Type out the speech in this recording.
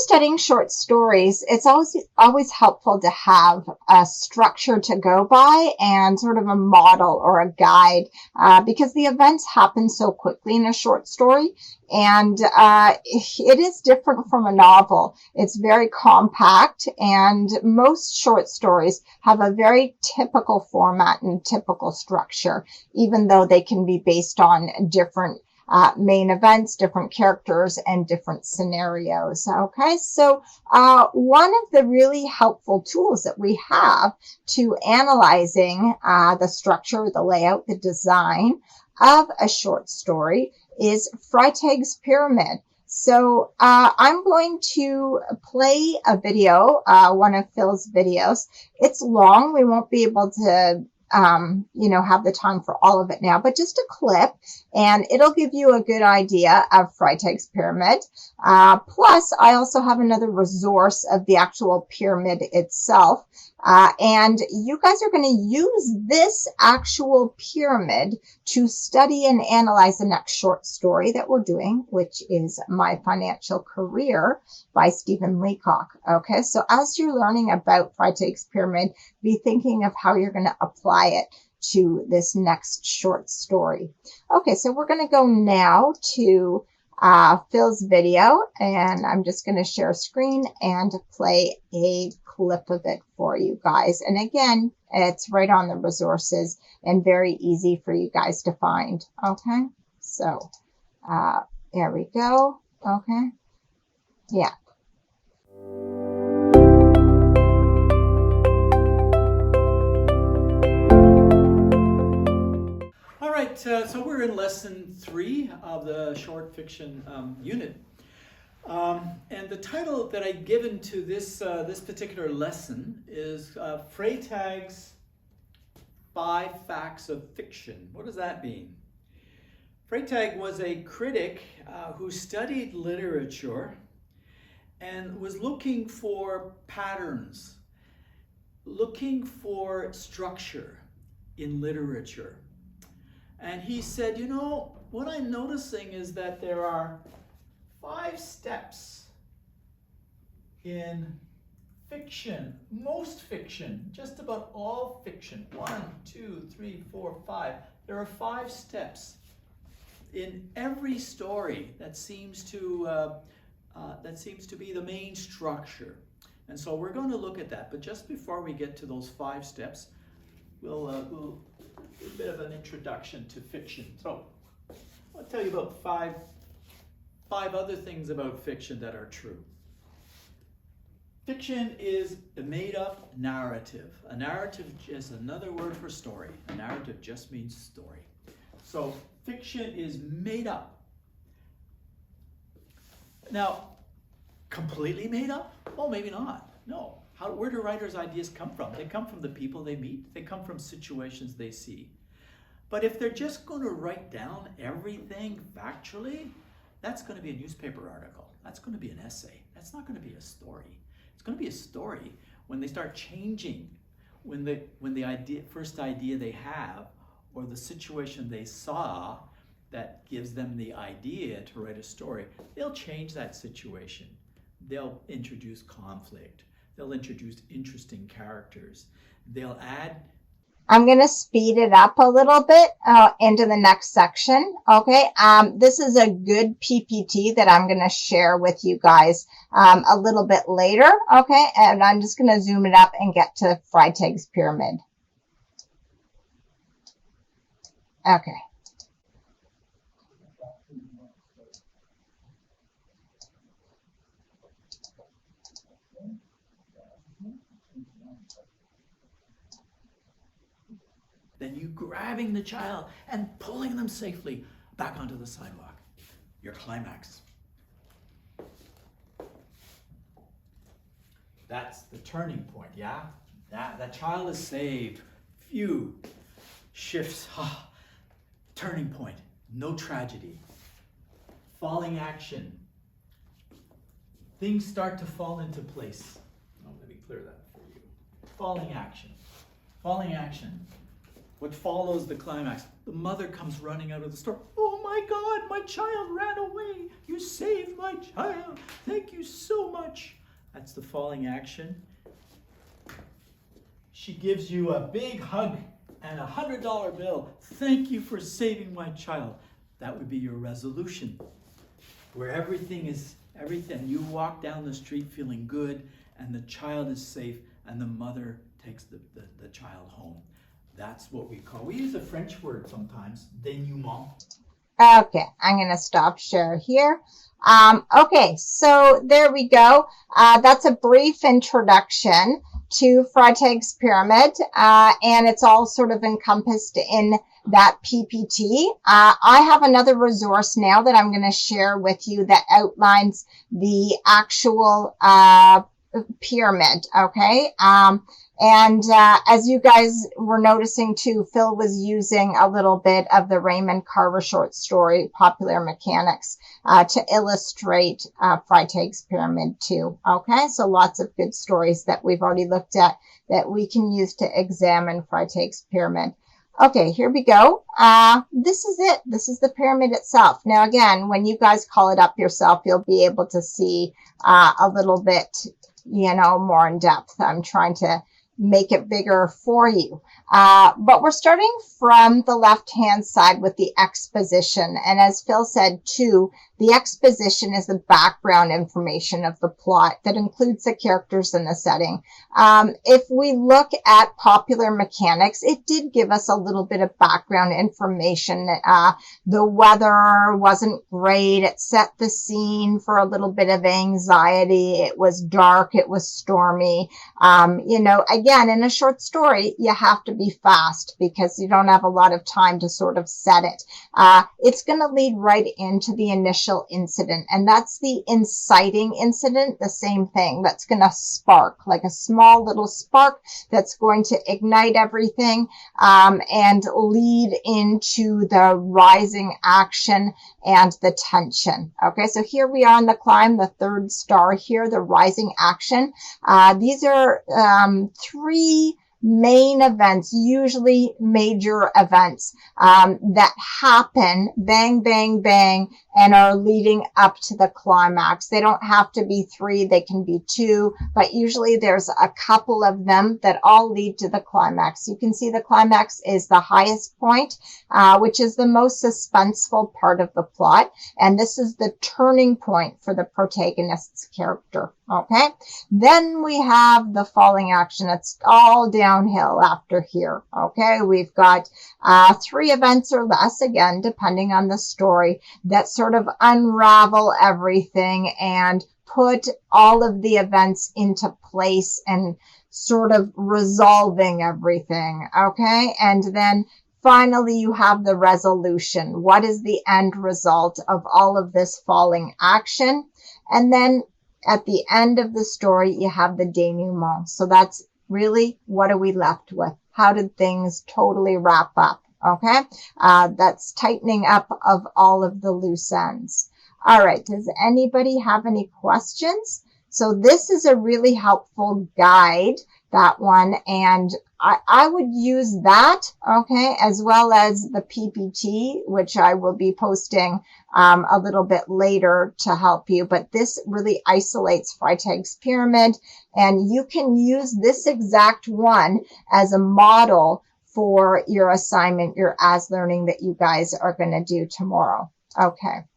studying short stories, it's always helpful to have a structure to go by and sort of a model or a guide, because the events happen so quickly in a short story, and it is different from a novel. It's very compact, and most short stories have a very typical format and typical structure, even though they can be based on different main events, different characters, and different scenarios. Okay, so one of the really helpful tools that we have to analyzing the structure, the layout, the design of a short story is Freytag's pyramid. So I'm going to play a video, one of Phil's videos. It's long. We won't be able to have the time for all of it now, but just a clip, and it'll give you a good idea of Freytag's pyramid. Plus, I also have another resource of the actual pyramid itself. And you guys are going to use this actual pyramid to study and analyze the next short story that we're doing, which is My Financial Career by Stephen Leacock. Okay, so as you're learning about Freytag's pyramid, be thinking of how you're going to apply it to this next short story. Okay, so we're going to go now to Phil's video, and I'm just going to share screen and play a clip of it for you guys. And again, it's right on the resources and very easy for you guys to find. Okay, so there we go. Okay, yeah. All right, so we're in lesson 3 of the short fiction unit. And the title that I've given to this particular lesson is Freytag's 5 Facts of Fiction. What does that mean? Freytag was a critic who studied literature and was looking for patterns, looking for structure in literature. And he said, you know, what I'm noticing is that there are 5 steps in fiction, most fiction, just about all fiction. 1, 2, 3, 4, 5. There are 5 steps in every story that seems to be the main structure. And so we're going to look at that. But just before we get to those 5 steps, we'll do a bit of an introduction to fiction. So I'll tell you about five other things about fiction that are true. Fiction is a made-up narrative. A narrative is another word for story. A narrative just means story. So fiction is made up. Now, completely made up? Well, maybe not. No. Where do writers' ideas come from? They come from the people they meet. They come from situations they see. But if they're just going to write down everything factually, that's going to be a newspaper article. That's going to be an essay. That's not going to be a story. It's going to be a story when they start changing, when the first idea they have or the situation they saw that gives them the idea to write a story, they'll change that situation. They'll introduce conflict. They'll introduce interesting characters. They'll add... I'm going to speed it up a little bit into the next section. Okay, this is a good PPT that I'm going to share with you guys a little bit later. Okay, and I'm just going to zoom it up and get to Freytag's pyramid. Okay. Then you grabbing the child and pulling them safely back onto the sidewalk. Your climax. That's the turning point, yeah? That child is saved. Phew. Shifts. Turning point. No tragedy. Falling action. Things start to fall into place. Oh, let me clear that for you. Falling action. Falling action. What follows the climax? The mother comes running out of the store. Oh, my God, my child ran away. You saved my child. Thank you so much. That's the falling action. She gives you a big hug and a $100 bill. Thank you for saving my child. That would be your resolution, where everything. You walk down the street feeling good, and the child is safe, and the mother takes the child home. That's what we use a French word sometimes, denouement. Okay, I'm going to stop share here. Okay, so there we go. That's a brief introduction to Freytag's pyramid, and it's all sort of encompassed in that PPT. I have another resource now that I'm going to share with you that outlines the actual pyramid, okay? And as you guys were noticing too, Phil was using a little bit of the Raymond Carver short story, Popular Mechanics, to illustrate Freytag's pyramid too. Okay, so lots of good stories that we've already looked at that we can use to examine Freytag's pyramid. Okay, here we go. This is it. This is the pyramid itself. Now, again, when you guys call it up yourself, you'll be able to see a little bit, more in depth. I'm trying to make it bigger for you. But we're starting from the left-hand side with the exposition. And as Phil said, too, the exposition is the background information of the plot that includes the characters and the setting. If we look at Popular Mechanics, it did give us a little bit of background information. The weather wasn't great. It set the scene for a little bit of anxiety. It was dark. It was stormy. Again, in a short story, you have to be fast because you don't have a lot of time to sort of set it. It's going to lead right into the initial incident, and that's the inciting incident, the same thing. That's going to spark, like a small little spark that's going to ignite everything and lead into the rising action and the tension. Okay, so here we are on the climb, the third star here, the rising action. These are three main events, usually major events that happen, bang, bang, bang, and are leading up to the climax. They don't have to be three, they can be two, but usually there's a couple of them that all lead to the climax. You can see the climax is the highest point, which is the most suspenseful part of the plot, and this is the turning point for the protagonist's character. Okay, then we have the falling action. It's all downhill after here. Okay, we've got three events or less, again, depending on the story, that sort of unravel everything and put all of the events into place and sort of resolving everything. Okay, and then finally, you have the resolution. What is the end result of all of this falling action? And then at the end of the story, you have the denouement. So that's really, what are we left with? How did things totally wrap up? Okay, that's tightening up of all of the loose ends. All right, does anybody have any questions? So this is a really helpful guide, that one, and I would use that, okay, as well as the PPT, which I will be posting a little bit later to help you. But this really isolates Freytag's pyramid, and you can use this exact one as a model for your assignment, your as learning that you guys are going to do tomorrow. Okay.